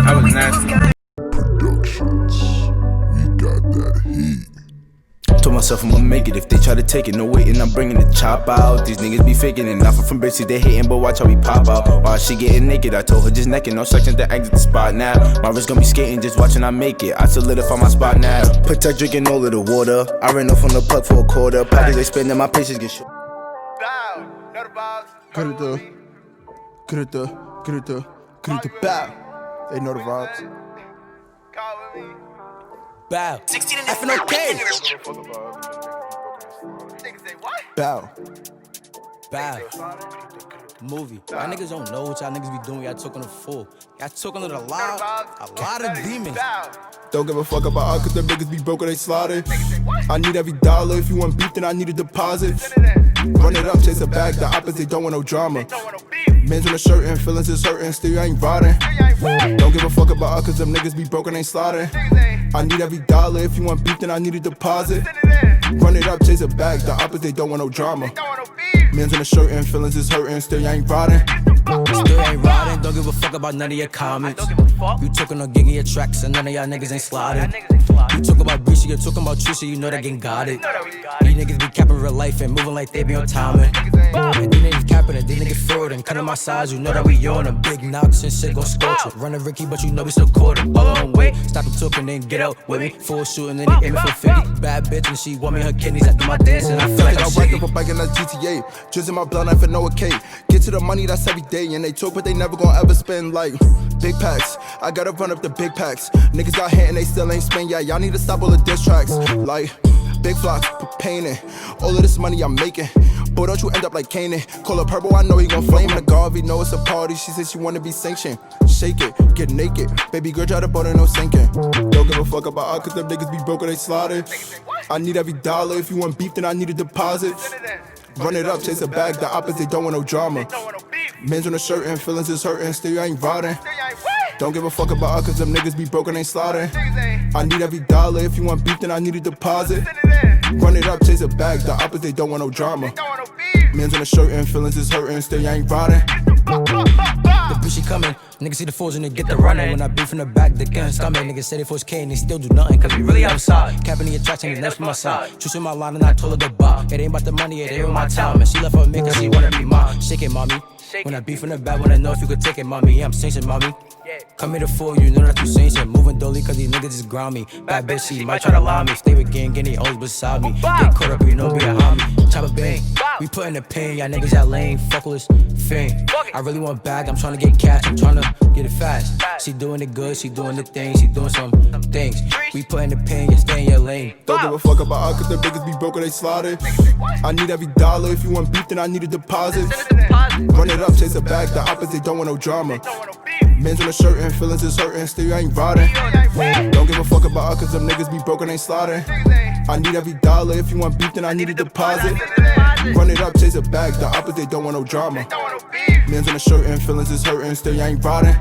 That was nasty. Productions, we got that heat. Told myself I'ma make it if they try to take it. No waiting, I'm bringing the chop out. These niggas be faking it. Nothing from bitches, they hating, but watch how we pop out. While she getting naked, I told her just naked. No section to exit the spot now. My wrist gon' be skating, just watching I make it. I solidify my spot now. Protect drinking all of the water. I ran off on the puck for a quarter. Pockets they spending, my patience get short. Get it the bow. They know the vibes. Bow. 16 in Effing okay. Bow. Bow. Movie. Y'all niggas don't know what y'all niggas be doing. Y'all talking to full. Y'all talking to a lot of demons. Don't give a fuck about all cause them niggas be broke or they slaughtered. I need every dollar. If you want beef, then I need a deposit. Run it up, chase a bag. The opposite don't want no drama. Men's on the shirt and feelings is hurting. Still you ain't riding. Don't give a fuck about all cause them niggas be broke and they slaughtered. I need every dollar. If you want beef, then I need a deposit. Run it up, chase a bag. The opposite don't want no drama. Men's on the shirt and feelings is hurting. Still you ain't riding. Still ain't riding, don't give a fuck about none of your comments. You talking on gigging your tracks and none of y'all niggas ain't sliding. You talk about Breezy, you talking about Trisha, you know that getting got it. These niggas be capping real life and moving like they be on timing. And these niggas capping it, these niggas fraud and cutting my size, you know that we on them. Big knocks and shit gon' scorch it. Running Ricky, but you know we still caught it. All on way, stop the talking then get out with me. Full shooting then they aiming for 50. Bad bitch and she want me her kidneys after my dance and I feel like I'm I wake up a bike in that GTA. Drizzle my blood, I for no okay. Get to the money, that's every day. And they talk, but they never gon' ever spend like big packs. I gotta run up the big packs. Niggas got hit and they still ain't spend. Yeah, y'all need to stop all the diss tracks. Like big flocks, painting. All of this money I'm making. Boy, don't you end up like Canaan. Call up Purple, I know he gon' flame the Garvey. Know it's a party. She said she wanna be sanctioned. Shake it, get naked. Baby girl, try to boat and no sinking. Don't give a fuck about all cause them niggas be broke or they slaughtered. I need every dollar. If you want beef, then I need a deposit. Run it up, chase a bag. The opposite don't want no drama. Men's on the shirt and feelings is hurting. Still you ain't riding. Don't give a fuck about all cause them niggas be broke and they slaughtering. I need every dollar. If you want beef, then I need a deposit. Run it up, chase a bag. The opposite don't want no drama. Men's on the shirt and feelings is hurting. Still you ain't riding. The bitch she coming, niggas see the fools and they get the running. When I beef in the back, they can't stomach. Niggas say they force K and they still do nothing, cause we really outside. Capping the attraction, it's next from my side. Choosing my line and I told her to buy. It ain't about the money, it ain't my time. And she left for me cause she wanna be mine. Shake it, mommy. When I beef in the back, wanna know if you could take it, mommy. Yeah, I'm sanctioned, mommy. Come here to fool you, know that you sanctioned. Moving dolly cause these niggas just ground me. Bad bitch, she might try to lie me. Stay with gang, get they always beside me. Get caught up, you know, be a homie. Chop a bang, we put in the pain. Y'all niggas, y'all lame, fuckless, fame. I really want bag, I'm tryna get cash, I'm tryna get it fast. She doing it good, she doing the thing, she doing some things. We put in the pain, you stay in your lane. Don't give a fuck about all cause them niggas be broke or they slaughtered. I need every dollar. If you want beef, then I need a deposit. Run it up, chase a bag. The opposite don't want no drama. Men's on the shirt and feelings is hurting. Still you ain't riding. Don't give a fuck about all cause them niggas be broke and they slaughtering. I need every dollar. If you want beef, then I need a deposit. Run it up, chase a bag. The opposite don't want no drama. Men's on the shirt and feelings is hurting. Still you ain't riding.